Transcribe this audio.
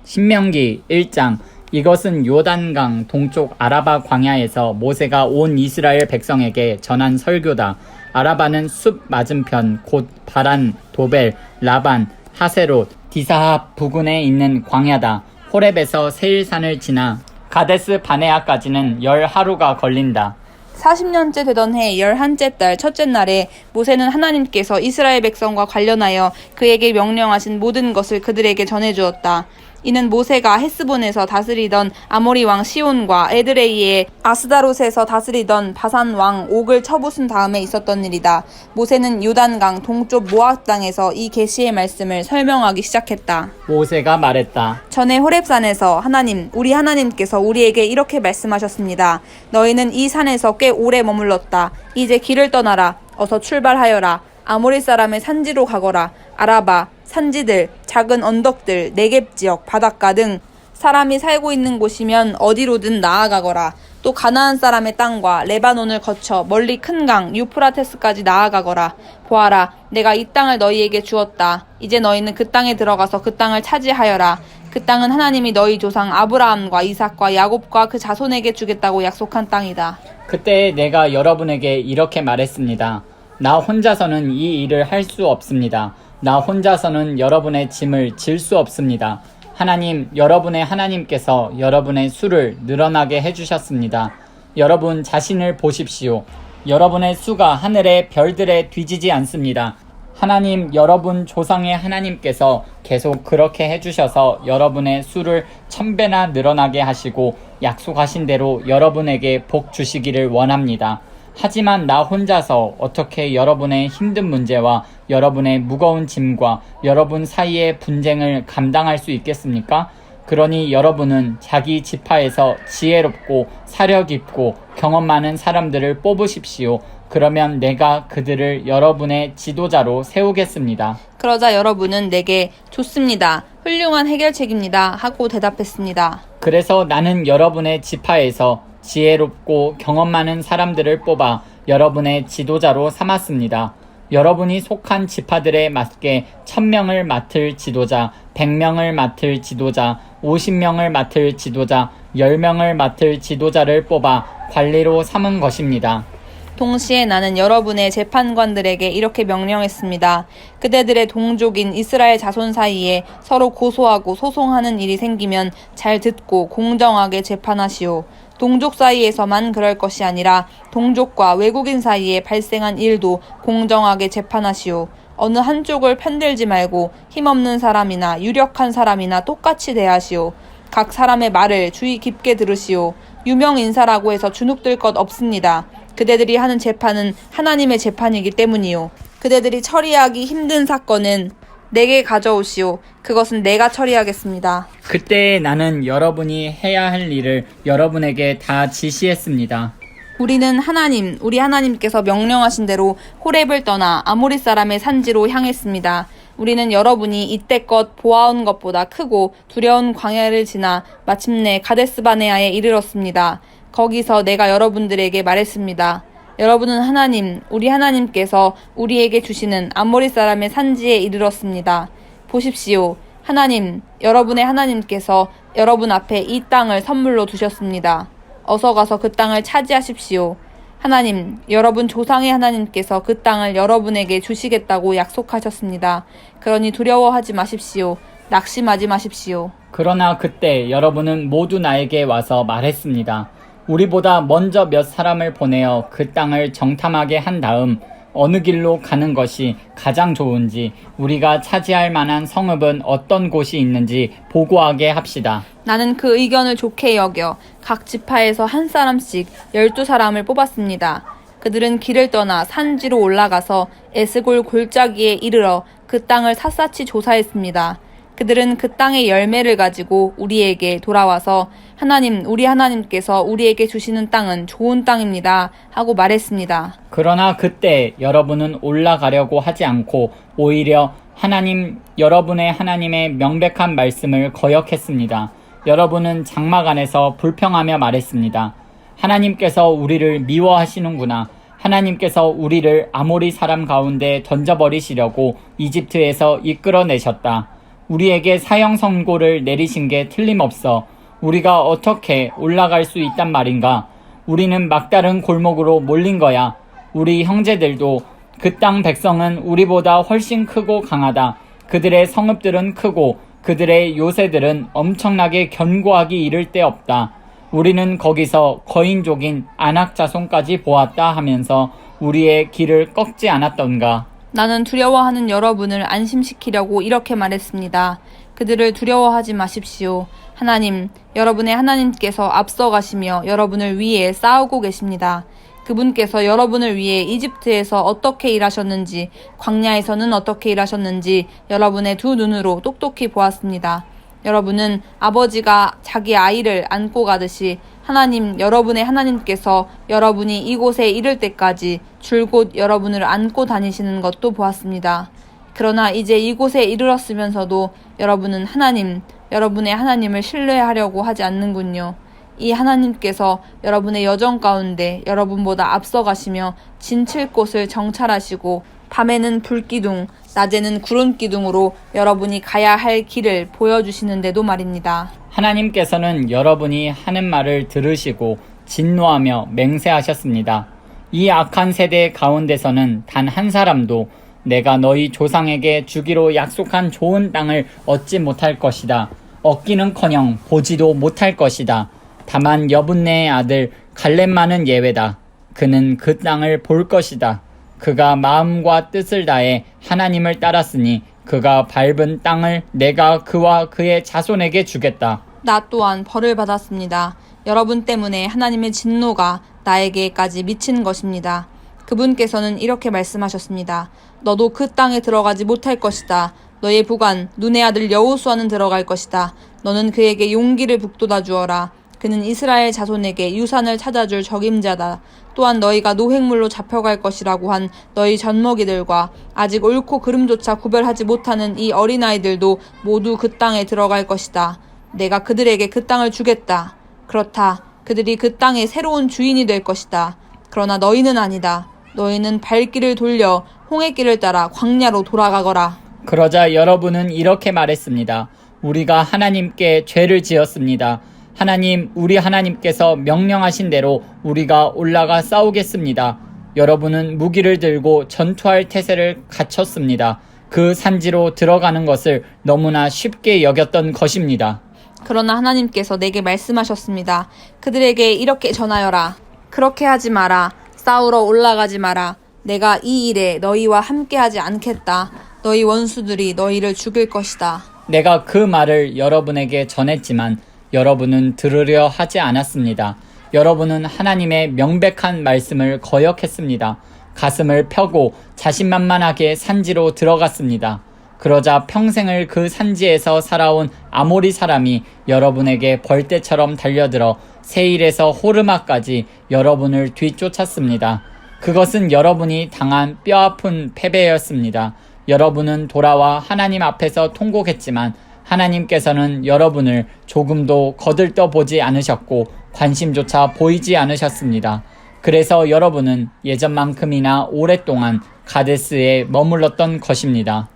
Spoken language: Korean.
신명기 1장. 이것은 요단강 동쪽 아라바 광야에서 모세가 온 이스라엘 백성에게 전한 설교다. 아라바는 숲 맞은편 곧 바란, 도벨, 라반, 하세롯, 디사합 부근에 있는 광야다. 호렙에서 세일산을 지나 가데스 바네아까지는 10하루가 걸린다. 40년째 되던 해 11째 달 첫째 날에 모세는 하나님께서 이스라엘 백성과 관련하여 그에게 명령하신 모든 것을 그들에게 전해주었다. 이는 모세가 헤스본에서 다스리던 아모리 왕 시온과 에드레이의 아스다롯에서 다스리던 바산 왕 옥을 쳐부순 다음에 있었던 일이다. 모세는 요단강 동쪽 모압 땅에서 이 계시의 말씀을 설명하기 시작했다. 모세가 말했다. 전에 호렙산에서 우리 하나님께서 우리에게 이렇게 말씀하셨습니다. 너희는 이 산에서 꽤 오래 머물렀다. 이제 길을 떠나라. 어서 출발하여라. 아모리 사람의 산지로 가거라. 아라바, 산지들, 작은 언덕들, 네겝 지역, 바닷가 등 사람이 살고 있는 곳이면 어디로든 나아가거라. 또 가나안 사람의 땅과 레바논을 거쳐 멀리 큰 강 유프라테스까지 나아가거라. 보아라, 내가 이 땅을 너희에게 주었다. 이제 너희는 그 땅에 들어가서 그 땅을 차지하여라. 그 땅은 하나님이 너희 조상 아브라함과 이삭과 야곱과 그 자손에게 주겠다고 약속한 땅이다. 그때 내가 여러분에게 이렇게 말했습니다. 나 혼자서는 이 일을 할 수 없습니다. 나 혼자서는 여러분의 짐을 질 수 없습니다. 여러분의 하나님께서 여러분의 수를 늘어나게 해주셨습니다. 여러분 자신을 보십시오. 여러분의 수가 하늘의 별들에 뒤지지 않습니다. 여러분 조상의 하나님께서 계속 그렇게 해주셔서 여러분의 수를 1000배나 늘어나게 하시고 약속하신 대로 여러분에게 복 주시기를 원합니다. 하지만 나 혼자서 어떻게 여러분의 힘든 문제와 여러분의 무거운 짐과 여러분 사이의 분쟁을 감당할 수 있겠습니까? 그러니 여러분은 자기 지파에서 지혜롭고 사력 있고 경험 많은 사람들을 뽑으십시오. 그러면 내가 그들을 여러분의 지도자로 세우겠습니다. 그러자 여러분은 내게 좋습니다. 훌륭한 해결책입니다. 하고 대답했습니다. 그래서 나는 여러분의 지파에서 지혜롭고 경험 많은 사람들을 뽑아 여러분의 지도자로 삼았습니다. 여러분이 속한 지파들에 맞게 1000명을 맡을 지도자, 100명을 맡을 지도자, 50명을 맡을 지도자, 10명을 맡을 지도자를 뽑아 관리로 삼은 것입니다. 동시에 나는 여러분의 재판관들에게 이렇게 명령했습니다. 그대들의 동족인 이스라엘 자손 사이에 서로 고소하고 소송하는 일이 생기면 잘 듣고 공정하게 재판하시오. 동족 사이에서만 그럴 것이 아니라 동족과 외국인 사이에 발생한 일도 공정하게 재판하시오. 어느 한쪽을 편들지 말고 힘없는 사람이나 유력한 사람이나 똑같이 대하시오. 각 사람의 말을 주의 깊게 들으시오. 유명 인사라고 해서 주눅들 것 없습니다. 그대들이 하는 재판은 하나님의 재판이기 때문이요. 그대들이 처리하기 힘든 사건은 내게 가져오시오. 그것은 내가 처리하겠습니다. 그때 나는 여러분이 해야 할 일을 여러분에게 다 지시했습니다. 우리는 우리 하나님께서 명령하신 대로 호렙을 떠나 아모리 사람의 산지로 향했습니다. 우리는 여러분이 이때껏 보아온 것보다 크고 두려운 광야를 지나 마침내 가데스 바네아에 이르렀습니다. 거기서 내가 여러분들에게 말했습니다. 여러분은 우리 하나님께서 우리에게 주시는 아모리 사람의 산지에 이르렀습니다. 보십시오. 여러분의 하나님께서 여러분 앞에 이 땅을 선물로 두셨습니다. 어서 가서 그 땅을 차지하십시오. 여러분 조상의 하나님께서 그 땅을 여러분에게 주시겠다고 약속하셨습니다. 그러니 두려워하지 마십시오. 낙심하지 마십시오. 그러나 그때 여러분은 모두 나에게 와서 말했습니다. 우리보다 먼저 몇 사람을 보내어 그 땅을 정탐하게 한 다음 어느 길로 가는 것이 가장 좋은지, 우리가 차지할 만한 성읍은 어떤 곳이 있는지 보고하게 합시다. 나는 그 의견을 좋게 여겨 각 지파에서 한 사람씩 12사람을 뽑았습니다. 그들은 길을 떠나 산지로 올라가서 에스골 골짜기에 이르러 그 땅을 샅샅이 조사했습니다. 그들은 그 땅의 열매를 가지고 우리에게 돌아와서 우리 하나님께서 우리에게 주시는 땅은 좋은 땅입니다. 하고 말했습니다. 그러나 그때 여러분은 올라가려고 하지 않고 오히려 여러분의 하나님의 명백한 말씀을 거역했습니다. 여러분은 장막 안에서 불평하며 말했습니다. 하나님께서 우리를 미워하시는구나. 하나님께서 우리를 아모리 사람 가운데 던져버리시려고 이집트에서 이끌어내셨다. 우리에게 사형 선고를 내리신 게 틀림없어. 우리가 어떻게 올라갈 수 있단 말인가? 우리는 막다른 골목으로 몰린 거야. 우리 형제들도 그 땅 백성은 우리보다 훨씬 크고 강하다. 그들의 성읍들은 크고 그들의 요새들은 엄청나게 견고하기 이를 데 없다. 우리는 거기서 거인족인 아낙 자손까지 보았다 하면서 우리의 길을 꺾지 않았던가. 나는 두려워하는 여러분을 안심시키려고 이렇게 말했습니다. 그들을 두려워하지 마십시오. 하나님, 여러분의 하나님께서 앞서가시며 여러분을 위해 싸우고 계십니다. 그분께서 여러분을 위해 이집트에서 어떻게 일하셨는지, 광야에서는 어떻게 일하셨는지 여러분의 두 눈으로 똑똑히 보았습니다. 여러분은 아버지가 자기 아이를 안고 가듯이 하나님, 여러분의 하나님께서 여러분이 이곳에 이를 때까지 줄곧 여러분을 안고 다니시는 것도 보았습니다. 그러나 이제 이곳에 이르렀으면서도 여러분은 하나님, 여러분의 하나님을 신뢰하려고 하지 않는군요. 이 하나님께서 여러분의 여정 가운데 여러분보다 앞서가시며 진칠 곳을 정찰하시고 밤에는 불기둥, 낮에는 구름기둥으로 여러분이 가야 할 길을 보여주시는데도 말입니다. 하나님께서는 여러분이 하는 말을 들으시고 진노하며 맹세하셨습니다. 이 악한 세대 가운데서는 단 한 사람도 내가 너희 조상에게 주기로 약속한 좋은 땅을 얻지 못할 것이다. 얻기는커녕 보지도 못할 것이다. 다만 여분네의 아들 갈렙만은 예외다. 그는 그 땅을 볼 것이다. 그가 마음과 뜻을 다해 하나님을 따랐으니 그가 밟은 땅을 내가 그와 그의 자손에게 주겠다. 나 또한 벌을 받았습니다. 여러분 때문에 하나님의 진노가 나에게까지 미친 것입니다. 그분께서는 이렇게 말씀하셨습니다. 너도 그 땅에 들어가지 못할 것이다. 너의 부관 눈의 아들 여호수아는 들어갈 것이다. 너는 그에게 용기를 북돋아 주어라. 그는 이스라엘 자손에게 유산을 찾아줄 적임자다. 또한 너희가 노획물로 잡혀갈 것이라고 한 너희 젖먹이들과 아직 옳고 그름조차 구별하지 못하는 이 어린아이들도 모두 그 땅에 들어갈 것이다. 내가 그들에게 그 땅을 주겠다. 그렇다. 그들이 그 땅의 새로운 주인이 될 것이다. 그러나 너희는 아니다. 너희는 발길을 돌려 홍해길을 따라 광야로 돌아가거라. 그러자 여러분은 이렇게 말했습니다. 우리가 하나님께 죄를 지었습니다. 하나님, 우리 하나님께서 명령하신 대로 우리가 올라가 싸우겠습니다. 여러분은 무기를 들고 전투할 태세를 갖췄습니다. 그 산지로 들어가는 것을 너무나 쉽게 여겼던 것입니다. 그러나 하나님께서 내게 말씀하셨습니다. 그들에게 이렇게 전하여라. 그렇게 하지 마라. 싸우러 올라가지 마라. 내가 이 일에 너희와 함께하지 않겠다. 너희 원수들이 너희를 죽일 것이다. 내가 그 말을 여러분에게 전했지만 여러분은 들으려 하지 않았습니다. 여러분은 하나님의 명백한 말씀을 거역했습니다. 가슴을 펴고 자신만만하게 산지로 들어갔습니다. 그러자 평생을 그 산지에서 살아온 아모리 사람이 여러분에게 벌떼처럼 달려들어 세일에서 호르마까지 여러분을 뒤쫓았습니다. 그것은 여러분이 당한 뼈아픈 패배였습니다. 여러분은 돌아와 하나님 앞에서 통곡했지만 하나님께서는 여러분을 조금도 거들떠 보지 않으셨고 관심조차 보이지 않으셨습니다. 그래서 여러분은 예전만큼이나 오랫동안 가데스에 머물렀던 것입니다.